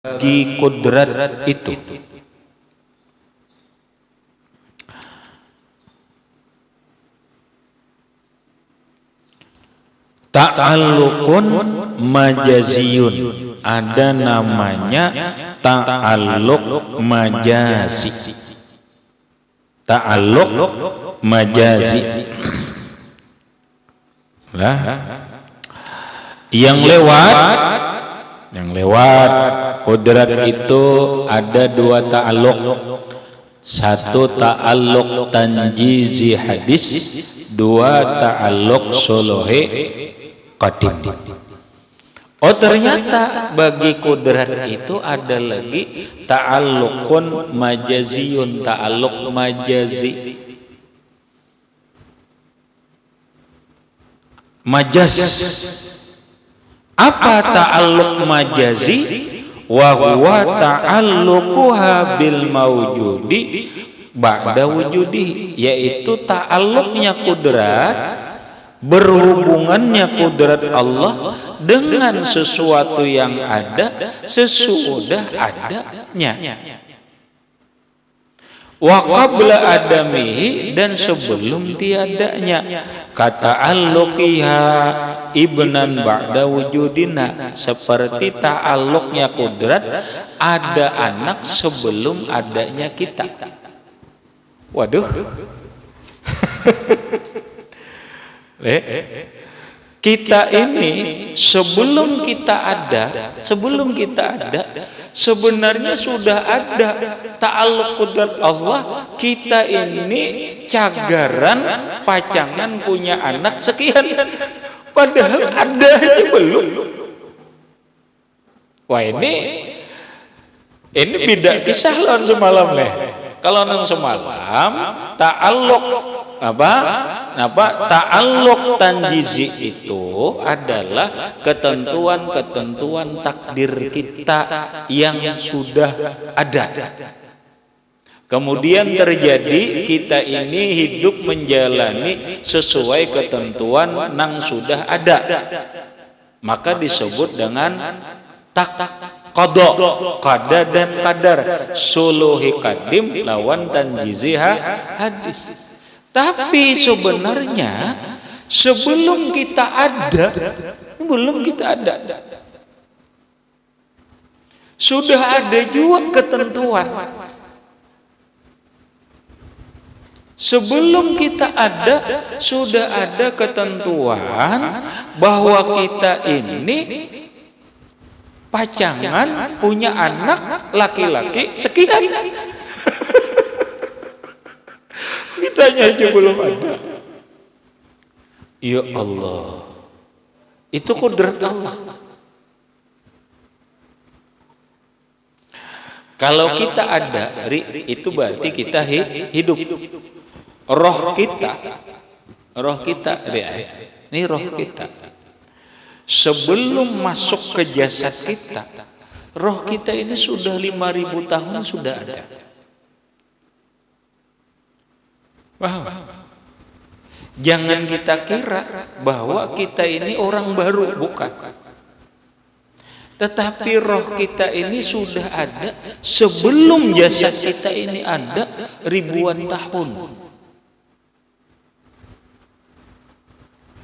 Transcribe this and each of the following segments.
bagi kudrat itu. Ta'alluqun majaziyun, ada namanya ta'alluq majazi. Ta'alluq majazi. Lah, yang lewat kudrat itu ada dua ta'alluq. Satu ta'alluq tanjizi hadis, dua ta'alluq suluhi qadim. Oh, ternyata bagi kudrat itu ada lagi ta'alluqun majaziyun, ta'alluq majazi. Majaz. Apa ta'alluq majazi? Wa huwa ta'alluquha bil mawjudi ba'da wujudi, yaitu ta'alluqnya kudrat, berhubungannya kudrat Allah dengan sesuatu yang ada sesudah adanya. Wa qabla adamihi, dan sebelum tiadanya. Kata ta'alluqiha ibnan ba'da wujudina, seperti ta'alluqnya kudrat ada anak sebelum adanya kita. Waduh. Kita ini sebelum kita ada, sebenarnya sudah ada ta'alluq kudrat Allah. Kita ini cagaran pacangan punya anak sekian, padahal ada aja belum. Wah, ini beda kisah lawan semalam nih. Kalau nang semalam ta'alluq ta'alluq tanjizi itu adalah ketentuan-ketentuan takdir kita yang sudah ada. Kemudian terjadi, kita ini hidup menjalani sesuai ketentuan nang sudah ada. Maka disebut dengan qada, qada dan qadar, suluhi qadim lawan tanjiziha hadis. Tapi sebenarnya sebelum kita ada, sudah ada juga ketentuan. Sebelum kita ada, sudah ada ketentuan bahwa kita ini pacangan punya anak laki-laki sekian. Kitanya aja belum ada. Ya Allah, itu kudrat Allah. Kalau kita ada, itu berarti kita hidup. Roh kita, ini roh kita. Sebelum masuk ke jasad kita, roh kita ini sudah 5.000 tahun sudah ada. Wow. Jangan kita kira bahwa kita ini orang baru, bukan. Tetapi roh kita ini sudah ada sebelum jasad kita ini ada ribuan tahun.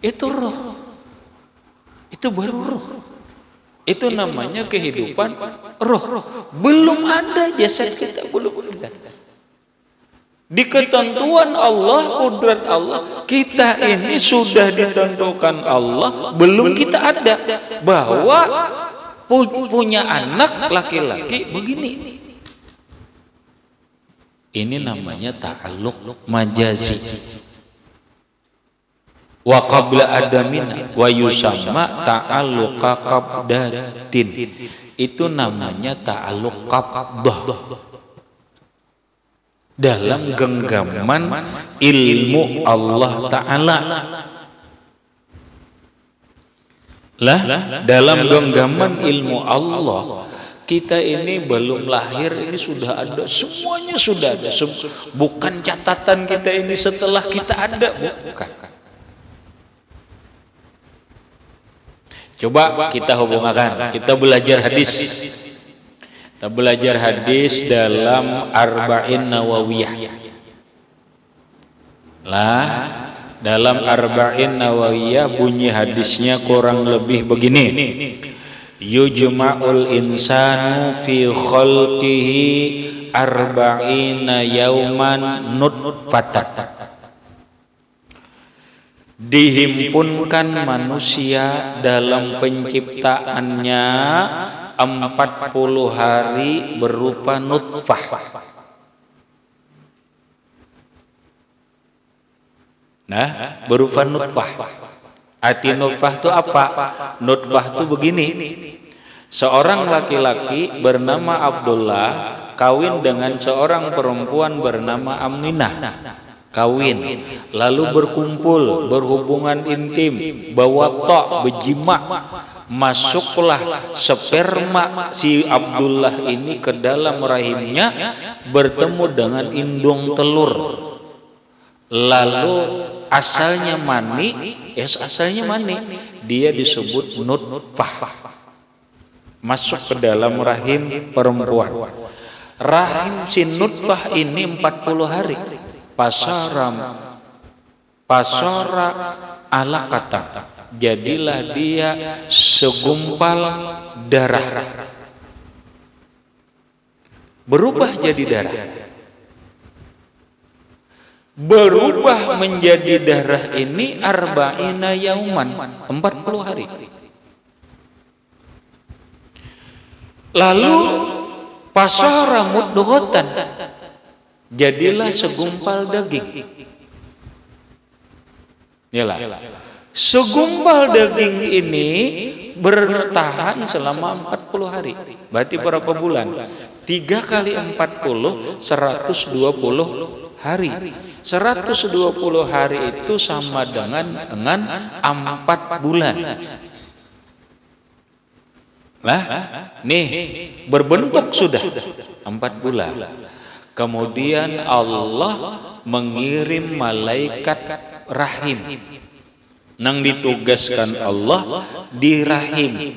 Itu roh. Itu baru roh. Itu namanya kehidupan roh. Belum ada jasad kita, belum ada. Di ketentuan Allah, kudrat Allah, kita ini sudah ditentukan Allah, belum kita ada, bahwa punya anak laki-laki begini. Ini namanya ta'alluq majazi. Wa qabla adamina wa yusamma ta'alluqa qabdatin. Itu namanya ta'alluq qabdah. Dalam genggaman ilmu Allah Ta'ala. Dalam genggaman ilmu Allah, kita ini belum lahir, ini sudah ada, semuanya sudah ada. Bukan catatan kita ini setelah kita ada, bukan. Coba kita hubungkan, kita belajar hadis. Kita belajar hadis dalam Arba'in Nawawiyah. Lah, dalam Arba'in Nawawiyah bunyi hadisnya kurang lebih begini. Yujma'ul insanu fi khalqihi arba'ina yauman nutfatan. Dihimpunkan manusia dalam penciptaannya 40 hari berupa nutfah. Nah, berupa nutfah. Arti nutfah itu apa? Nutfah itu begini. Seorang laki-laki bernama Abdullah kawin dengan seorang perempuan bernama Aminah. Kawin, lalu berkumpul, berhubungan intim, bawa tok, berjima. Masuklah sperma si Abdullah ini ke dalam rahimnya, bertemu dengan indung telur. Lalu asalnya mani, dia disebut nutfah. Masuk ke dalam rahim perempuan. Rahim si nutfah ini 40 hari. Pasara ala kata, jadilah dia segumpal darah, berubah jadi darah, berubah menjadi darah ini arba'ina yauman, 40 hari. Lalu pasara mudghatan, jadilah segumpal daging. Yalah. Segumpal daging ini bertahan selama 40 hari. Berarti berapa bulan? 3 kali 40, 120 hari. 120 hari itu sama dengan 4 bulan. Nah, nih berbentuk sudah 4 bulan. Kemudian Allah mengirim malaikat rahim. Nang ditugaskan Allah di rahim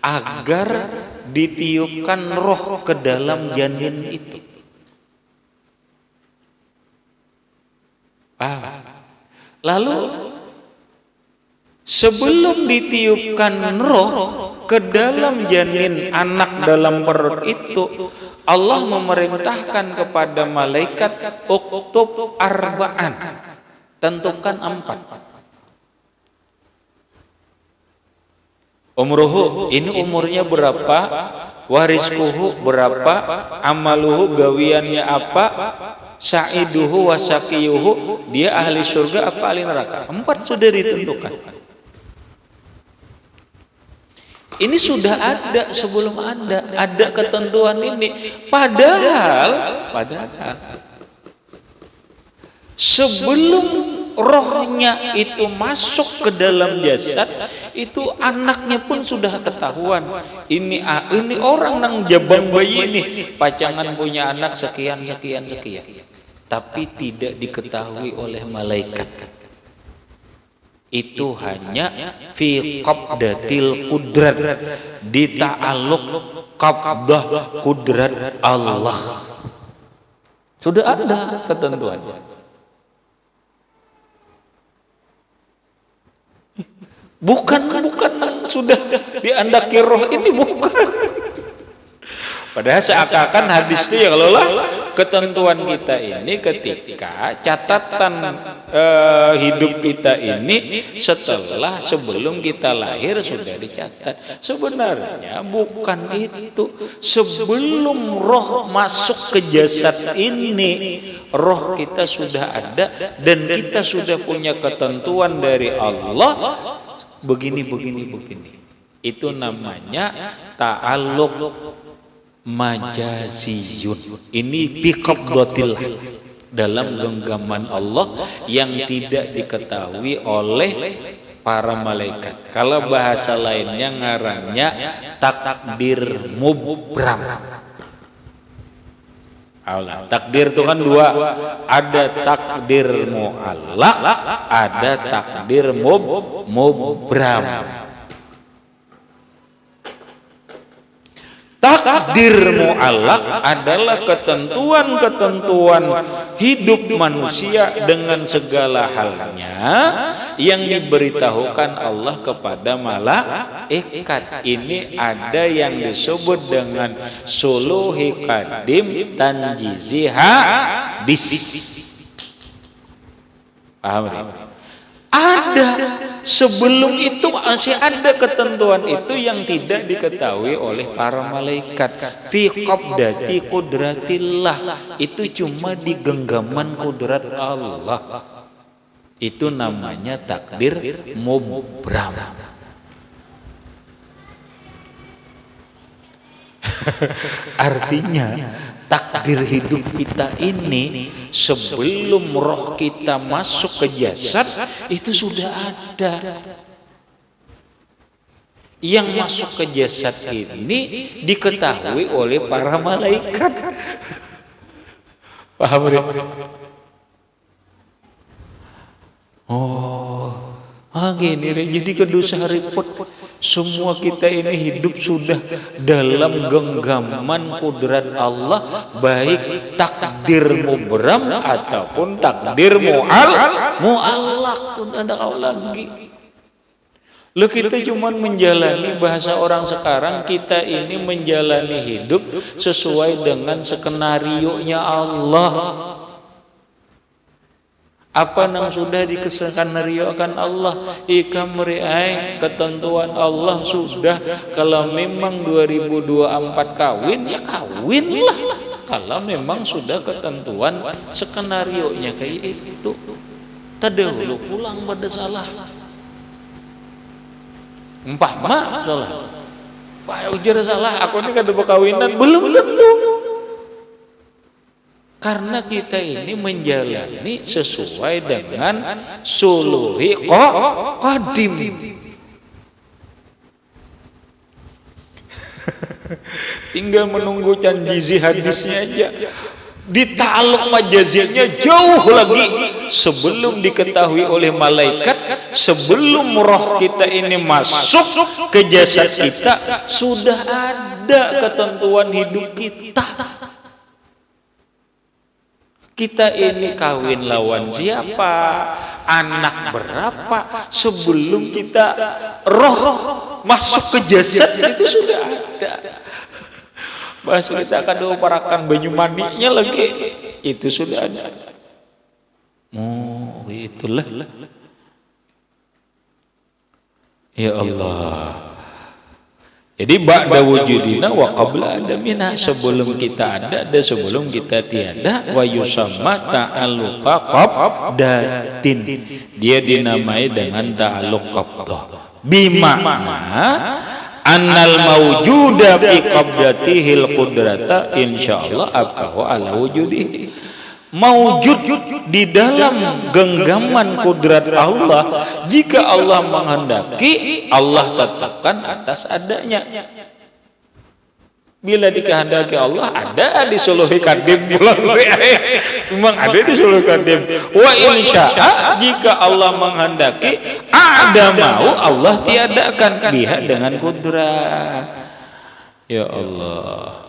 agar ditiupkan roh ke dalam janin itu. Lalu sebelum ditiupkan roh ke dalam janin anak dalam perut itu, Allah memerintahkan kepada malaikat uktub arba'an, tentukan 4. Umruhu, ini umurnya berapa, wariskuhu berapa, amaluhu gawiannya apa, sa'iduhu wasakiyuhu, dia ahli surga apa ahli neraka. 4 sudah ditentukan. Ini sudah ada sebelum ada ketentuan ini. Padahal sebelum rohnya itu masuk ke dalam jasad, itu anaknya pun sudah ketahuan. Ini orang nang jabang bayi ini, pacangan punya anak sekian. Tapi tidak diketahui oleh malaikat. Itu hanya fi qabdatil qudrat, di ta'alluq qabdah kudrat Allah. Sudah ada ketentuan. Bukan sudah diandaki roh ini, bukan. Padahal seakan-akan hadis itu ya, kalau lah ketentuan kita ini ketika catatan hidup kita ini sebelum kita lahir sudah dicatat. Sebenarnya bukan itu. Sebelum roh masuk ke jasad ini, roh kita sudah ada dan kita sudah punya ketentuan dari Allah begini. Itu namanya ta'alluq majaziyun. Ini biqabdatillah, dalam genggaman Allah yang tidak diketahui oleh para malaikat. Kalau bahasa lainnya ngarannya takdir mubram. Allah, takdir itu kan 2, ada takdir mu'allaq, ada takdir mubram. Takdir mu'allaq adalah ketentuan-ketentuan hidup manusia dengan segala halnya yang diberitahukan Allah kepada malaikat. Ini ada yang disebut dengan suluhi qadim tanjiziha dis. Paham? Ada. Sebelum itu masih ada ketentuan itu yang tidak diketahui oleh para malaikat. Fi qabdati qudratillah, itu cuma di genggaman kudrat Allah. Itu namanya takdir mubram. Artinya takdir hidup kita ini sebelum roh kita masuk ke jasad itu sudah ada. Yang masuk ke jasad ini diketahui oleh para malaikat. Paham ya? Gini jadi kedosa repot. Semua kita ini hidup sudah dalam genggaman kudrat Allah, baik takdir mubram ataupun takdir mu'allaq pun ada kau lagi. Lo kita cuma menjalani, bahasa orang sekarang, kita ini menjalani hidup sesuai dengan skenario-nya Allah. Apa yang sudah dikesenariokan Allah, ikam meriai ketentuan Allah sudah. Kalau memang 2024 kawin, ya kawin lah. Kalau memang sudah ketentuan skenarionya kayak itu, terdahulu pulang pada salah. Umpama salah, Pak ujar salah, aku ini kada berkawinan, belum tentu. Karena kita ini menjalani sesuai dengan suluhi qadim. Tinggal menunggu janji hadisnya aja. Di ta'alluq majaziyahnya jauh lagi sebelum diketahui oleh malaikat, sebelum roh kita ini masuk ke jasad kita, sudah ada ketentuan hidup kita. Kita ini kawin lawan siapa, anak berapa, sebelum kita roh masuk ke jasad itu sudah ada. Bahasa kita akan dioperakan banyu mandinya lagi, itu sudah ada. Itulah. Ya Allah. Jadi ba'da wujudina wa qabla adamina, sebelum kita ada dan sebelum kita tiada. Wa yusamma ta'alluqa qabdatin, dia dinamai dengan ta'alluq qabdah. Bima'na annal mawjuda fi qabdatihil qudrata insyaallah abqahu ala wujudihi. Mawjud di dalam genggaman kudrat Allah, jika Allah menghendaki, Allah tetapkan atas adanya. Bila dikehendaki Allah, ada di suluhi qadim. Memang ada di suluhi qadim. Wa insya'a, jika Allah menghendaki, ada mau Allah tiadakan biha dengan kudrat. Ya Allah.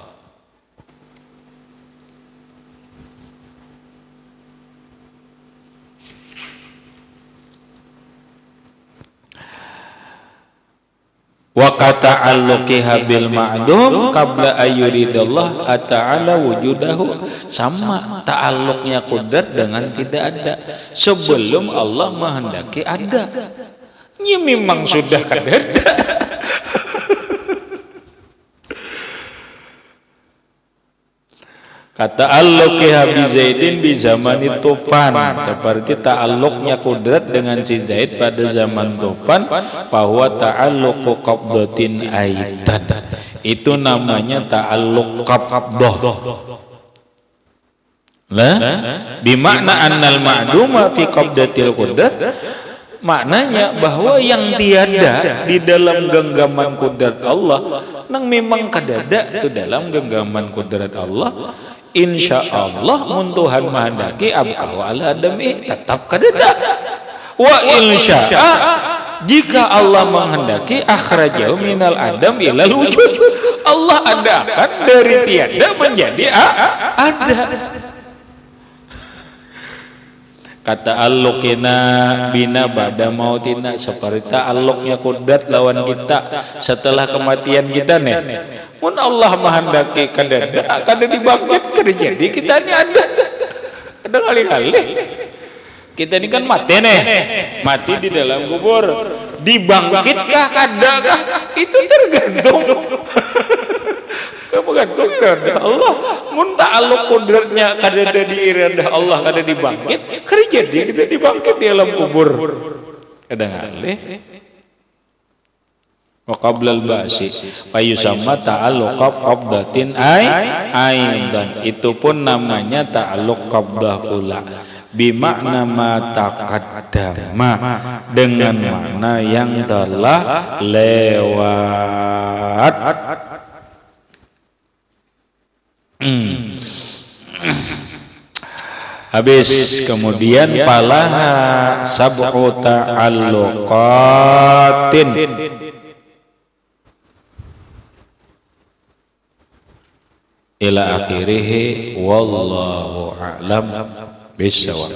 Wa kata'alluqiha bil ma'dum qabla ayyuridallah ta'ala wujudahu, sama ta'alluqnya kudrat dengan tidak ada sebelum Allah menghendaki ada. Ini memang sudah kada. Kata ta'alluqiha bi Zaidin bi zamani Tufan, seperti ta'alluqnya kudrat dengan si Zaid pada zaman Tufan, bahwa ta'alluqu qabdatin aidan, itu namanya ta'alluq qabdah. Lah, bimakna annal ma'duma fi qabdatil qudrat, maknanya bahwa yang tiada di dalam genggaman kudrat Allah, nang memang kadada itu dalam genggaman kudrat Allah, insya Allah mun Tuhan mahendaki abqahu ala adami, tetap kadada. Wa insya'a, jika Allah menghendaki akhrajahu minal adam ilal wujud, Allah adakan dari tiada menjadi ada. Kata ta'alluqina bina ba'da mautina, seperti ta'alluqnya kudrat lawan kita setelah kematian kita nih. Mun Allah menghendaki kada dibangkit kada jadi kita ini ada kali-kali. Kita ini kan mati nih, mati di dalam kubur, dibangkitkah kadakah itu tergantung bergantung iradah Allah. Mun ta'alluq kudratnya kada di iradah Allah, kada dibangkit, kada jadi kita dibangkit di alam kubur. Kada ngalih. Wa qablal ba'si fa yusamma ta'alluq qabdatin aidan, itu pun namanya ta'alluq qabdah fula bimakna ma taqaddama, dengan makna yang telah lewat. Habis kemudian palaha sab'u ta'alluqatin ila akhirih wallahu a'lam bissawab.